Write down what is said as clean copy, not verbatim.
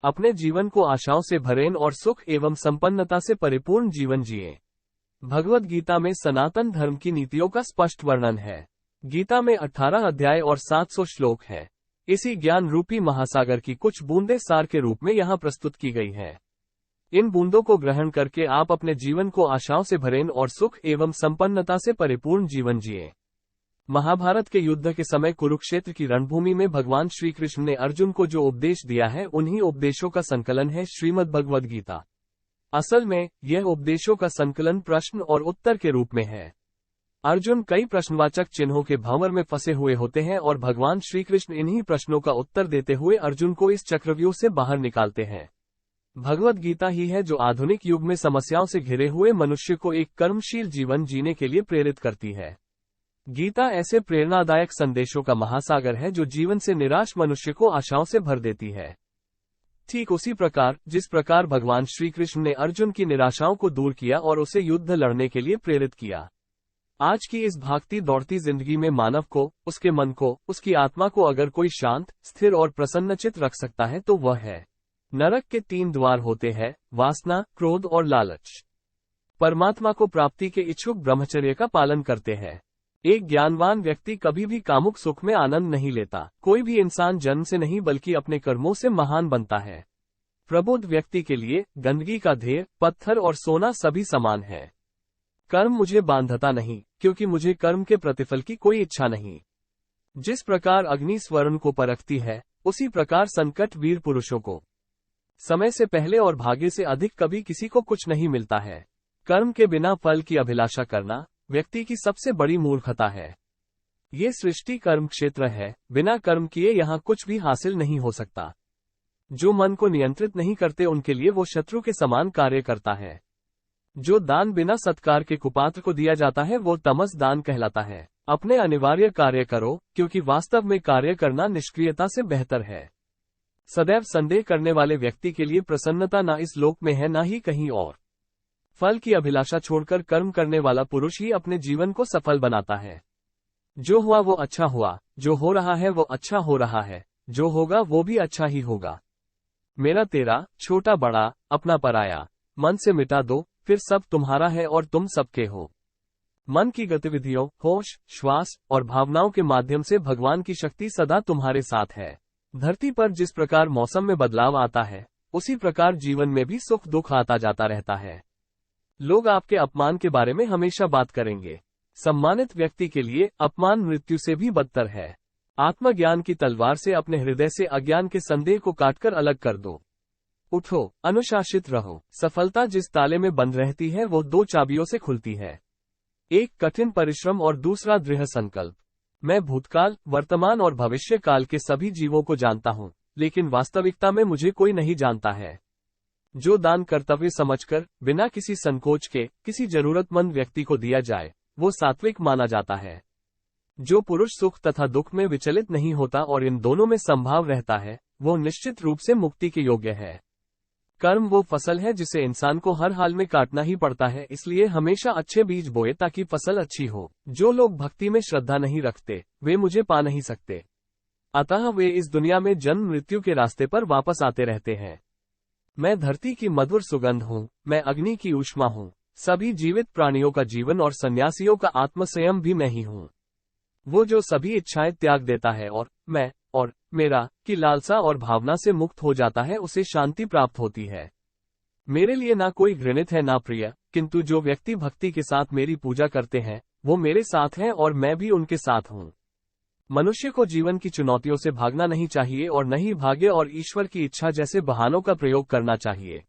अपने जीवन को आशाओं से भरें और सुख एवं संपन्नता से परिपूर्ण जीवन जिए। भगवद गीता में सनातन धर्म की नीतियों का स्पष्ट वर्णन है। गीता में 18 अध्याय और 700 श्लोक हैं। इसी ज्ञान रूपी महासागर की कुछ बूंदें सार के रूप में यहाँ प्रस्तुत की गई हैं। इन बूंदों को ग्रहण करके आप अपने जीवन को आशाओं से भरें और सुख एवं संपन्नता से परिपूर्ण जीवन जिए। महाभारत के युद्ध के समय कुरुक्षेत्र की रणभूमि में भगवान श्री कृष्ण ने अर्जुन को जो उपदेश दिया है, उन्हीं उपदेशों का संकलन है श्रीमद् भगवद गीता। असल में यह उपदेशों का संकलन प्रश्न और उत्तर के रूप में है। अर्जुन कई प्रश्नवाचक चिन्हों के भंवर में फंसे हुए होते हैं और भगवान श्री कृष्ण इन्हीं प्रश्नों का उत्तर देते हुए अर्जुन को इस चक्रव्यूह से बाहर निकालते हैं। भगवद गीता ही है जो आधुनिक युग में समस्याओं से घिरे हुए मनुष्य को एक कर्मशील जीवन जीने के लिए प्रेरित करती है। गीता ऐसे प्रेरणादायक संदेशों का महासागर है जो जीवन से निराश मनुष्य को आशाओं से भर देती है। ठीक उसी प्रकार जिस प्रकार भगवान श्री कृष्ण ने अर्जुन की निराशाओं को दूर किया और उसे युद्ध लड़ने के लिए प्रेरित किया। आज की इस भागती दौड़ती जिंदगी में मानव को, उसके मन को, उसकी आत्मा को अगर कोई शांत, स्थिर और प्रसन्नचित रख सकता है तो वह है। नरक के 3 द्वार होते हैं, वासना, क्रोध और लालच। परमात्मा को प्राप्ति के इच्छुक ब्रह्मचर्य का पालन करते हैं। एक ज्ञानवान व्यक्ति कभी भी कामुक सुख में आनंद नहीं लेता। कोई भी इंसान जन्म से नहीं बल्कि अपने कर्मों से महान बनता है। प्रबुद्ध व्यक्ति के लिए गंदगी का ढेर, पत्थर और सोना सभी समान है। कर्म मुझे बांधता नहीं, क्योंकि मुझे कर्म के प्रतिफल की कोई इच्छा नहीं। जिस प्रकार अग्नि स्वर्ण को परखती है, उसी प्रकार संकट वीर पुरुषों को। समय से पहले और भाग्य से अधिक कभी किसी को कुछ नहीं मिलता है। कर्म के बिना फल की अभिलाषा करना व्यक्ति की सबसे बड़ी मूर्खता है। ये सृष्टि कर्म क्षेत्र है, बिना कर्म किए यहाँ कुछ भी हासिल नहीं हो सकता। जो मन को नियंत्रित नहीं करते उनके लिए वो शत्रु के समान कार्य करता है। जो दान बिना सत्कार के कुपात्र को दिया जाता है वो तमस दान कहलाता है। अपने अनिवार्य कार्य करो, क्योंकि वास्तव में कार्य करना निष्क्रियता से बेहतर है। सदैव संदेह करने वाले व्यक्ति के लिए प्रसन्नता ना इस लोक में है ना ही कहीं और। फल की अभिलाषा छोड़कर कर्म करने वाला पुरुष ही अपने जीवन को सफल बनाता है। जो हुआ वो अच्छा हुआ, जो हो रहा है वो अच्छा हो रहा है, जो होगा वो भी अच्छा ही होगा। मेरा तेरा, छोटा बड़ा, अपना पराया, मन से मिटा दो, फिर सब तुम्हारा है और तुम सबके हो। मन की गतिविधियों, होश, श्वास और भावनाओं के माध्यम से भगवान की शक्ति सदा तुम्हारे साथ है। धरती पर जिस प्रकार मौसम में बदलाव आता है, उसी प्रकार जीवन में भी सुख दुख आता जाता रहता है। लोग आपके अपमान के बारे में हमेशा बात करेंगे। सम्मानित व्यक्ति के लिए अपमान मृत्यु से भी बदतर है। आत्मज्ञान की तलवार से अपने हृदय से अज्ञान के संदेह को काटकर अलग कर दो। उठो, अनुशासित रहो। सफलता जिस ताले में बंद रहती है वो 2 चाबियों से खुलती है। एक कठिन परिश्रम और दूसरा दृढ़ संकल्प। मैं भूतकाल, वर्तमान और भविष्य काल के सभी जीवों को जानता हूँ, लेकिन वास्तविकता में मुझे कोई नहीं जानता है। जो दान कर्तव्य समझकर बिना किसी संकोच के किसी जरूरतमंद व्यक्ति को दिया जाए, वो सात्विक माना जाता है। जो पुरुष सुख तथा दुख में विचलित नहीं होता और इन दोनों में संभाव रहता है, वो निश्चित रूप से मुक्ति के योग्य है। कर्म वो फसल है जिसे इंसान को हर हाल में काटना ही पड़ता है, इसलिए हमेशा अच्छे बीज बोए ताकि फसल अच्छी हो। जो लोग भक्ति में श्रद्धा नहीं रखते, वे मुझे पा नहीं सकते। अतः वे इस दुनिया में जन्म मृत्यु के रास्ते पर वापस आते रहते हैं। मैं धरती की मधुर सुगंध हूँ, मैं अग्नि की ऊष्मा हूँ। सभी जीवित प्राणियों का जीवन और सन्यासियों का आत्मसंयम भी मैं ही हूँ। वो जो सभी इच्छाएं त्याग देता है और मैं और मेरा की लालसा और भावना से मुक्त हो जाता है, उसे शांति प्राप्त होती है। मेरे लिए ना कोई घृणित है ना प्रिय, किंतु जो व्यक्ति भक्ति के साथ मेरी पूजा करते हैं वो मेरे साथ हैं और मैं भी उनके साथ हूँ। मनुष्य को जीवन की चुनौतियों से भागना नहीं चाहिए और न ही भाग्य और ईश्वर की इच्छा जैसे बहानों का प्रयोग करना चाहिए।